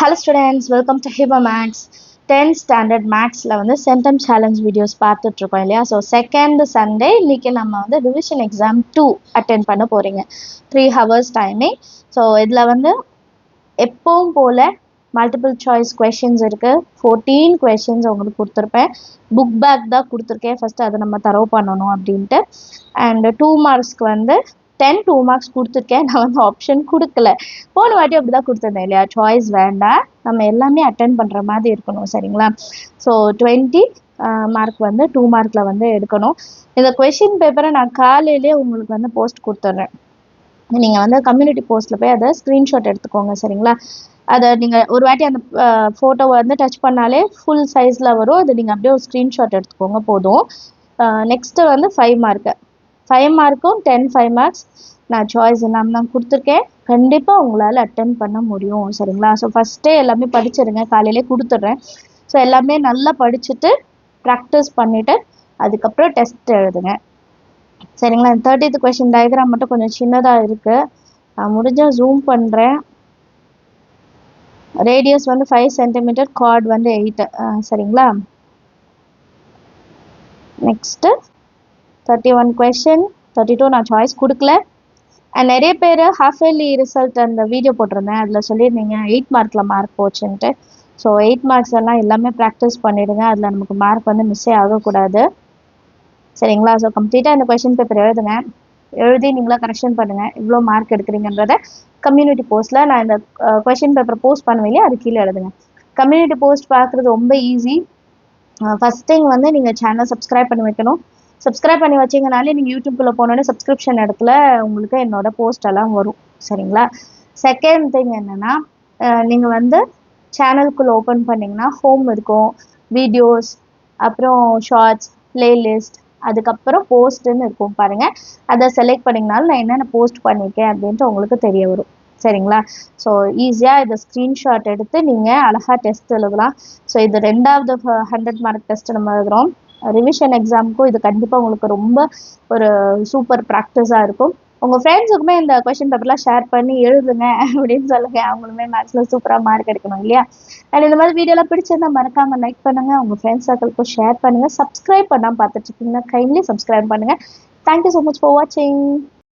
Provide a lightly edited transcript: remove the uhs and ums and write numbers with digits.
Hello students, welcome to Hiba Max. 10th standard Maxல வந்து sentence challenge videos பார்த்துட்டு இருக்கோம் இல்லையா. ஸோ செகண்ட் சண்டே இன்னைக்கு நம்ம வந்து ரிவிஷன் எக்ஸாம் 2 அட்டென்ட் பண்ண போறீங்க. 3 hours டைமிங். ஸோ இதில் வந்து எப்பவும் போல மல்டிபிள் சாய்ஸ் கொஷின்ஸ் இருக்கு. 14 கொஷின்ஸ் உங்களுக்கு கொடுத்துருப்பேன். புக் பேக் தான் கொடுத்துருக்கேன். ஃபர்ஸ்ட் அதை நம்ம தரவு பண்ணணும் அப்படின்ட்டு. அண்ட் 2 மார்க்ஸ்க்கு வந்து 2 மார்க்ஸ் கொடுத்துருக்கேன். நான் வந்து ஆப்ஷன் கொடுக்கல. போன வாட்டி அப்படி தான் கொடுத்துருந்தேன் இல்லையா. சாய்ஸ் வேண்டாம், நம்ம எல்லாமே அட்டென்ட் பண்ணுற மாதிரி இருக்கணும், சரிங்களா. ஸோ 20 மார்க் வந்து 2 மார்க்கில் வந்து எடுக்கணும். இந்த கொஷின் பேப்பரை நான் காலையிலே உங்களுக்கு வந்து போஸ்ட் கொடுத்துட்றேன். நீங்கள் வந்து கம்யூனிட்டி போஸ்ட்டில் போய் அதை ஸ்க்ரீன்ஷாட் எடுத்துக்கோங்க, சரிங்களா. அதை நீங்கள் ஒரு வாட்டி அந்த ஃபோட்டோவை வந்து டச் பண்ணாலே ஃபுல் சைஸில் வரும். அதை நீங்கள் அப்படியே ஒரு ஸ்க்ரீன்ஷாட் எடுத்துக்கோங்க போதும். நெக்ஸ்ட்டு வந்து 5 மார்க்கு 5 மார்க்கும் 10 5 மார்க்ஸ் நான் சாய்ஸ் இல்லாமல் தான் கொடுத்துருக்கேன். கண்டிப்பாக உங்களால் அட்டென்ட் பண்ண முடியும், சரிங்களா. ஸோ ஃபஸ்ட்டே எல்லாமே படிச்சிருங்க, காலையிலே கொடுத்துட்றேன். ஸோ எல்லாமே நல்லா படிச்சுட்டு ப்ராக்டிஸ் பண்ணிவிட்டு அதுக்கப்புறம் டெஸ்ட் எழுதுங்க, சரிங்களா. 30th கொஷின் டயக்ராம் மட்டும் கொஞ்சம் சின்னதாக இருக்குது. நான் முடிஞ்சால் ஜூம் பண்ணுறேன். ரேடியஸ் வந்து 5 சென்டிமீட்டர், கார்டு வந்து 8, சரிங்களா. நெக்ஸ்ட்டு 31 கொஷின் 32 நான் சாய்ஸ் கொடுக்கல. அண்ட் நிறைய பேர் ஹாஃப் இயர்லி ரிசல்ட் அந்த வீடியோ போட்டிருந்தேன், அதில் சொல்லியிருந்தீங்க 8 மார்க்கில் மார்க் போச்சுன்ட்டு. ஸோ 8 மார்க்ஸ் எல்லாம் எல்லாமே ப்ராக்டிஸ் பண்ணிவிடுங்க. அதில் நமக்கு மார்க் வந்து மிஸ்ஸே ஆகக்கூடாது, சரிங்களா. ஸோ கம்ப்ளீட்டாக இந்த கொஷின் பேப்பர் எழுதுங்க. எழுதி நீங்களாம் கரெக்ஷன் பண்ணுங்கள். இவ்வளோ மார்க் எடுக்கிறீங்கன்றத கம்யூனிட்டி போஸ்ட்டில் நான் இந்த கொஷின் பேப்பர் போஸ்ட் பண்ணுவீங்க, அது கீழே எழுதுங்க. கம்யூனிட்டி போஸ்ட் பார்க்குறது ரொம்ப ஈஸி. ஃபஸ்ட் திங் வந்து நீங்கள் சேனல் சப்ஸ்கிரைப் பண்ணி வைக்கணும். சப்ஸ்கிரைப் பண்ணி வச்சிங்கனாலே நீங்கள் யூடியூப்குள்ளே போனோடனே சப்ஸ்கிரிப்ஷன் இடத்துல உங்களுக்கு என்னோடய போஸ்டெல்லாம் வரும், சரிங்களா. செகண்ட் திங் என்னென்னா, நீங்கள் வந்து சேனலுக்குள்ளே ஓப்பன் பண்ணிங்கன்னா ஹோம் இருக்கும், வீடியோஸ், அப்புறம் ஷார்ட்ஸ், பிளேலிஸ்ட், அதுக்கப்புறம் போஸ்ட்டுன்னு இருக்கும் பாருங்கள். அதை செலக்ட் பண்ணிங்கனாலும் நான் என்னென்ன போஸ்ட் பண்ணியிருக்கேன் அப்படின்ட்டு உங்களுக்கு தெரிய வரும், சரிங்களா. ஸோ ஈஸியாக இதை ஸ்க்ரீன்ஷாட் எடுத்து நீங்கள் அழகாக டெஸ்ட் எழுதலாம். ஸோ இது 2வது 100 மார்க் டெஸ்ட் நம்ம எழுதுகிறோம். ரிவிஷன் எக்ஸாமுக்கும் இது கண்டிப்பாக உங்களுக்கு ரொம்ப ஒரு சூப்பர் ப்ராக்டிஸாக இருக்கும். உங்கள் ஃப்ரெண்ட்ஸுக்குமே இந்த கொஷின் பேப்பர்லாம் ஷேர் பண்ணி எழுதுங்க அப்படின்னு சொல்லுங்கள். அவங்களுமே மேக்ஸில் சூப்பராக மார்க் எடுக்கணும் இல்லையா. அண்ட் இந்த மாதிரி வீடியோலாம் பிடிச்சிருந்தா மறக்காமல் லைக் பண்ணுங்கள், உங்கள் ஃப்ரெண்ட்ஸ் சர்க்கிளுக்கும் ஷேர் பண்ணுங்கள். சப்ஸ்கிரைப் பண்ணாமல் பார்த்துட்ருக்கீங்கன்னா கைண்ட்லி சப்ஸ்கிரைப் பண்ணுங்கள். தேங்க்யூ ஸோ மச் ஃபார் வாட்சிங்.